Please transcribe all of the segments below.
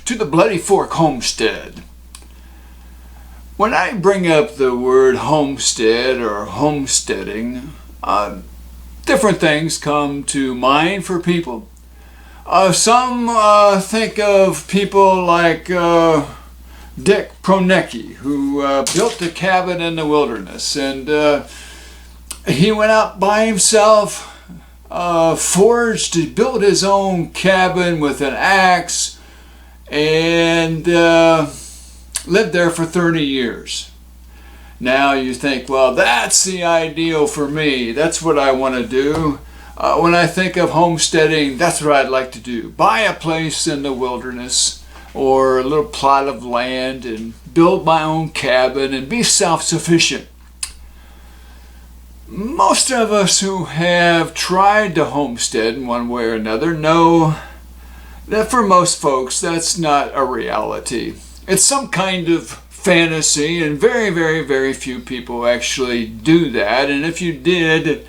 to the Bloody Fork Homestead. When I bring up the word homestead or homesteading, different things come to mind for people. Some think of people like Dick Pronecki, who built a cabin in the wilderness, and he went out by himself, built his own cabin with an axe, and lived there for 30 years. Now you think, well, that's the ideal for me. That's what I want to do. When I think of homesteading, that's what I'd like to do. Buy a place in the wilderness or a little plot of land and build my own cabin and be self-sufficient. Most of us who have tried to homestead in one way or another know that for most folks that's not a reality. It's some kind of fantasy, and very, very, very few people actually do that. And if you did,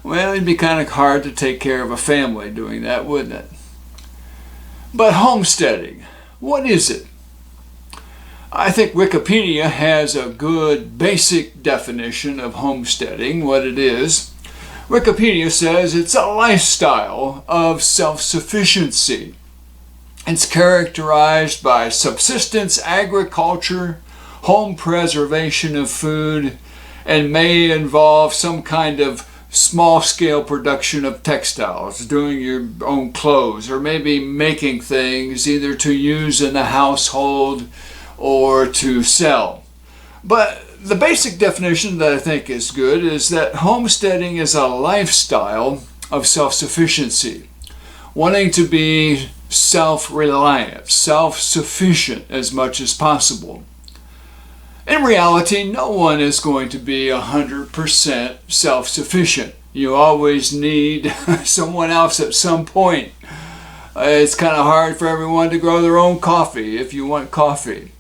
well, it'd be kind of hard to take care of a family doing that, wouldn't it? But homesteading, what is it? I think Wikipedia has a good basic definition of homesteading, what it is. Wikipedia says it's a lifestyle of self-sufficiency. It's characterized by subsistence agriculture, home preservation of food, and may involve some kind of small-scale production of textiles, doing your own clothes, or maybe making things either to use in the household or to sell. But the basic definition that I think is good is that homesteading is a lifestyle of self-sufficiency, wanting to be self-reliant, self-sufficient as much as possible. In reality, no one is going to be 100% self-sufficient. You always need someone else at some point. It's kind of hard for everyone to grow their own coffee if you want coffee.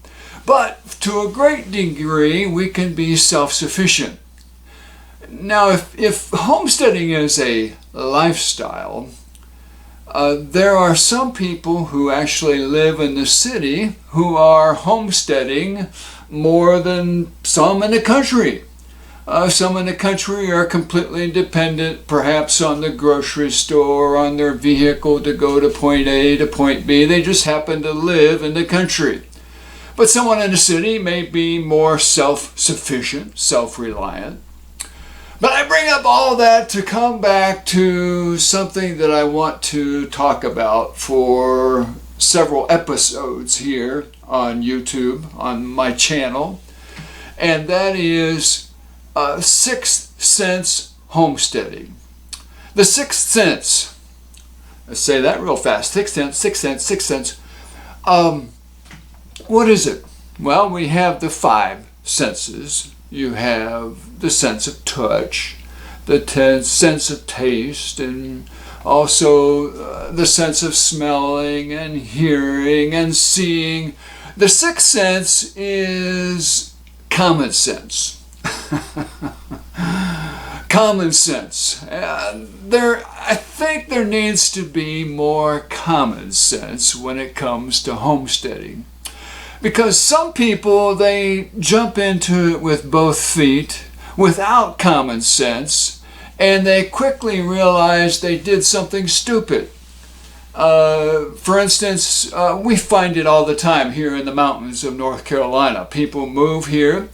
But to a great degree, we can be self-sufficient. Now, if homesteading is a lifestyle, there are some people who actually live in the city who are homesteading more than some in the country. Some in the country are completely dependent, perhaps on the grocery store, on their vehicle to go to point A to point B. They just happen to live in the country. But someone in the city may be more self-sufficient, self-reliant. But I bring up all that to come back to something that I want to talk about for several episodes here on YouTube, on my channel, and that is sixth sense homesteading. The sixth sense, let's say that real fast, sixth sense. What is it? Well, we have the five senses. You have the sense of touch, the sense of taste, and also the sense of smelling and hearing and seeing. The sixth sense is common sense. Common sense. I think there needs to be more common sense when it comes to homesteading. Because some people, they jump into it with both feet without common sense, and they quickly realize they did something stupid. For instance, we find it all the time here in the mountains of North Carolina. People move here.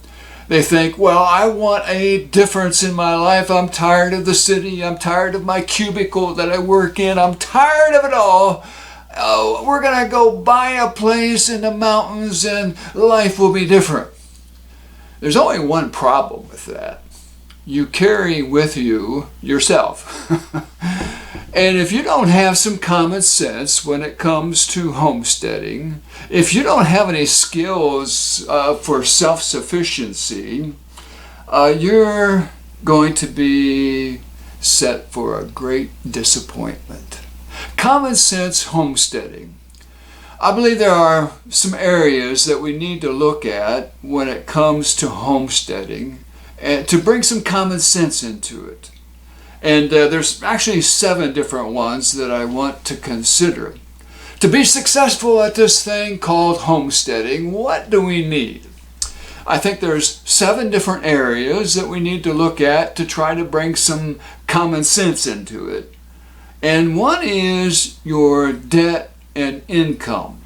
They think, well, I want a difference in my life. I'm tired of the city. I'm tired of my cubicle that I work in. I'm tired of it all. Oh, we're going to go buy a place in the mountains and life will be different. There's only one problem with that. You carry with you yourself. And if you don't have some common sense when it comes to homesteading, if you don't have any skills for self-sufficiency, you're going to be set for a great disappointment. Common sense homesteading. I believe there are some areas that we need to look at when it comes to homesteading and to bring some common sense into it. And there's actually 7 different ones that I want to consider. To be successful at this thing called homesteading, what do we need? I think there's 7 different areas that we need to look at to try to bring some common sense into it. And one is your debt and income.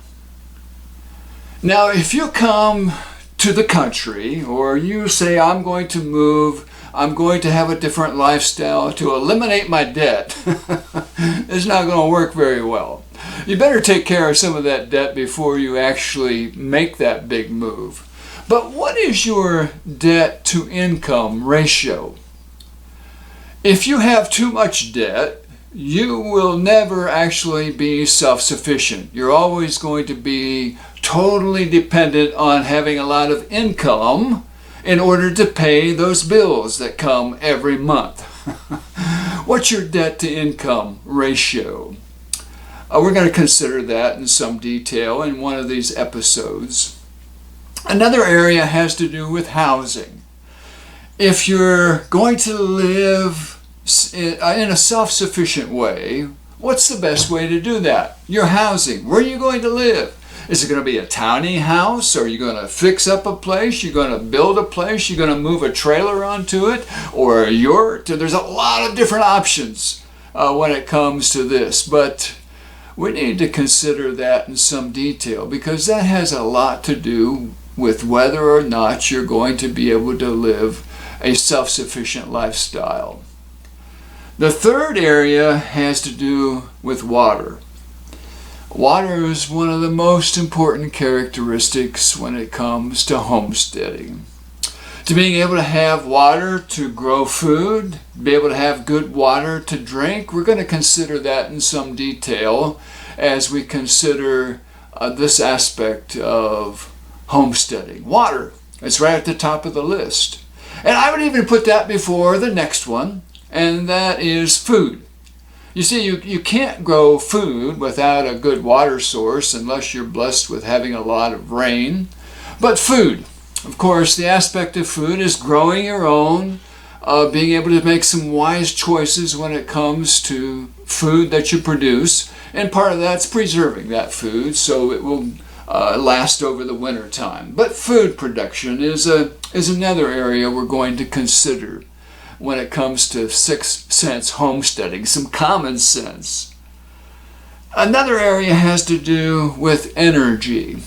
Now, if you come to the country, or you say, I'm going to move, I'm going to have a different lifestyle to eliminate my debt, it's not going to work very well. You better take care of some of that debt before you actually make that big move. But what is your debt to income ratio? If you have too much debt, you will never actually be self-sufficient. You're always going to be totally dependent on having a lot of income in order to pay those bills that come every month. What's your debt to income ratio? We're going to consider that in some detail in one of these episodes. Another area has to do with housing. If you're going to live in a self-sufficient way, what's the best way to do that? Your housing. Where are you going to live? Is it going to be a tiny house? Are you going to fix up a place? You're going to build a place? You're going to move a trailer onto it? Or a yurt? There's a lot of different options when it comes to this. But we need to consider that in some detail, because that has a lot to do with whether or not you're going to be able to live a self-sufficient lifestyle. The third area has to do with water. Water is one of the most important characteristics when it comes to homesteading. To being able to have water to grow food, be able to have good water to drink, we're going to consider that in some detail as we consider this aspect of homesteading. Water is right at the top of the list. And I would even put that before the next one, and that is food. You see, you can't grow food without a good water source unless you're blessed with having a lot of rain. But food, of course, the aspect of food is growing your own, being able to make some wise choices when it comes to food that you produce. And part of that's preserving that food so it will last over the winter time. But food production is another area we're going to consider when it comes to 6th sense homesteading, some common sense. Another area has to do with energy.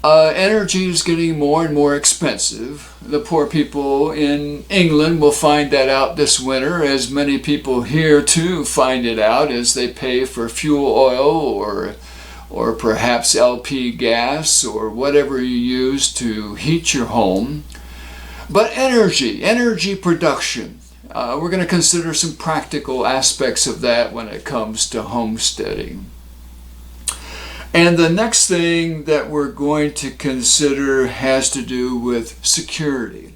Energy is getting more and more expensive. The poor people in England will find that out this winter, as many people here too find it out as they pay for fuel oil or perhaps LP gas or whatever you use to heat your home. But energy production, we're going to consider some practical aspects of that when it comes to homesteading. And the next thing that we're going to consider has to do with security.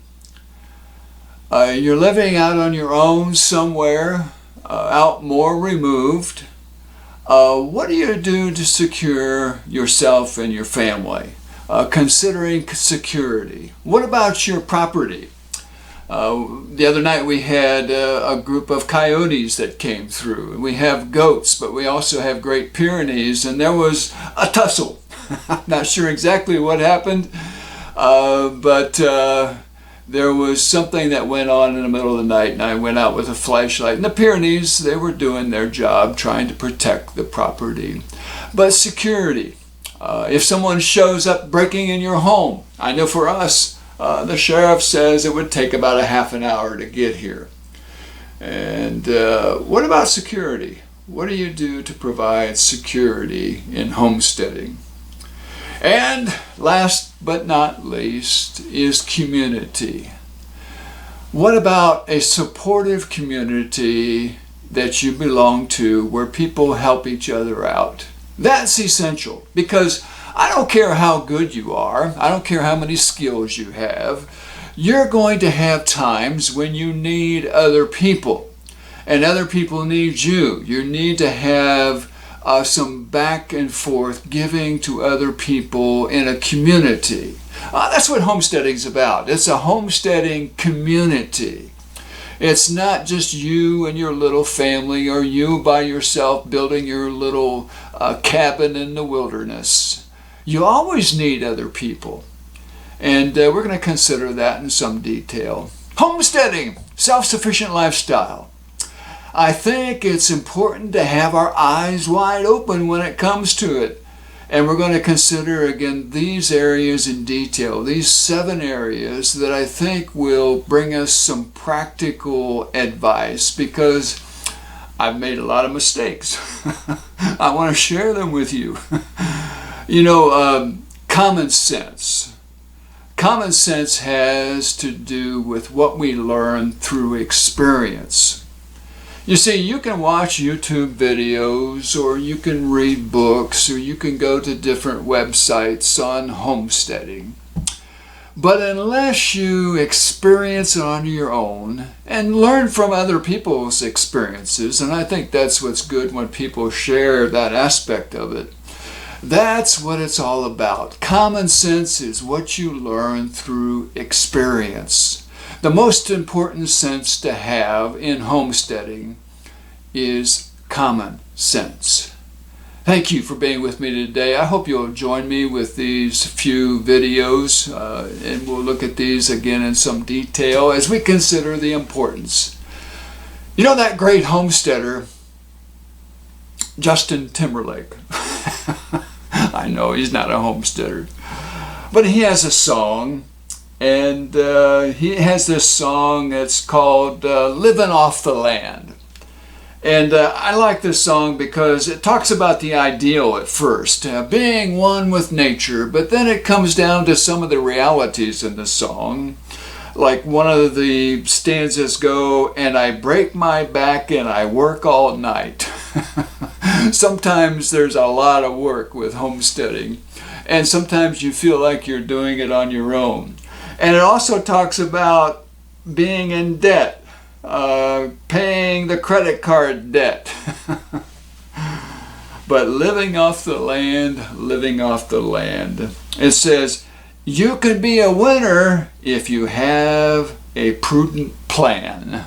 You're living out on your own somewhere, out more removed. What do you do to secure yourself and your family? Considering security. What about your property? The other night we had a group of coyotes that came through. We have goats, but we also have Great Pyrenees, and there was a tussle. I'm not sure exactly what happened, but there was something that went on in the middle of the night, and I went out with a flashlight. And the Pyrenees, they were doing their job, trying to protect the property. But security. If someone shows up breaking in your home, I know for us, the sheriff says it would take about a half an hour to get here. And what about security? What do you do to provide security in homesteading? And last but not least is community. What about a supportive community that you belong to where people help each other out? That's essential, because I don't care how good you are, I don't care how many skills you have, you're going to have times when you need other people, and other people need you. You need to have some back and forth giving to other people in a community. That's what homesteading is about. It's a homesteading community. It's not just you and your little family or you by yourself building your little cabin in the wilderness. You always need other people. And we're going to consider that in some detail. Homesteading, self-sufficient lifestyle. I think it's important to have our eyes wide open when it comes to it. And we're going to consider again these areas in detail, these 7 areas that I think will bring us some practical advice, because I've made a lot of mistakes. I want to share them with you. Common sense. Common sense has to do with what we learn through experience. You see, you can watch YouTube videos, or you can read books, or you can go to different websites on homesteading. But unless you experience it on your own and learn from other people's experiences, and I think that's what's good when people share that aspect of it, that's what it's all about. Common sense is what you learn through experience. The most important sense to have in homesteading is common sense. Thank you for being with me today. I hope you'll join me with these few videos, and we'll look at these again in some detail as we consider the importance. You know that great homesteader, Justin Timberlake? I know he's not a homesteader, but he has a song. And he has this song that's called Living Off the Land. And I like this song because it talks about the ideal at first, being one with nature, but then it comes down to some of the realities in the song. Like one of the stanzas go, and I break my back and I work all night. Sometimes there's a lot of work with homesteading, and sometimes you feel like you're doing it on your own. And it also talks about being in debt, paying the credit card debt. But living off the land, living off the land. It says, you can be a winner if you have a prudent plan.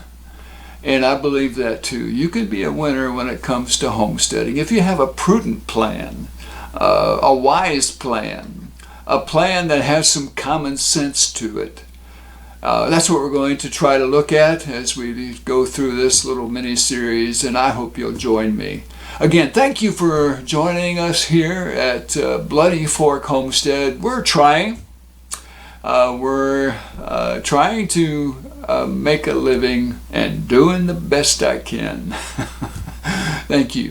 And I believe that too. You can be a winner when it comes to homesteading if you have a prudent plan, a wise plan. A plan that has some common sense to it. That's what we're going to try to look at as we go through this little mini-series, and I hope you'll join me. Again, thank you for joining us here at Bloody Fork Homestead. We're trying. We're trying to make a living and doing the best I can. Thank you.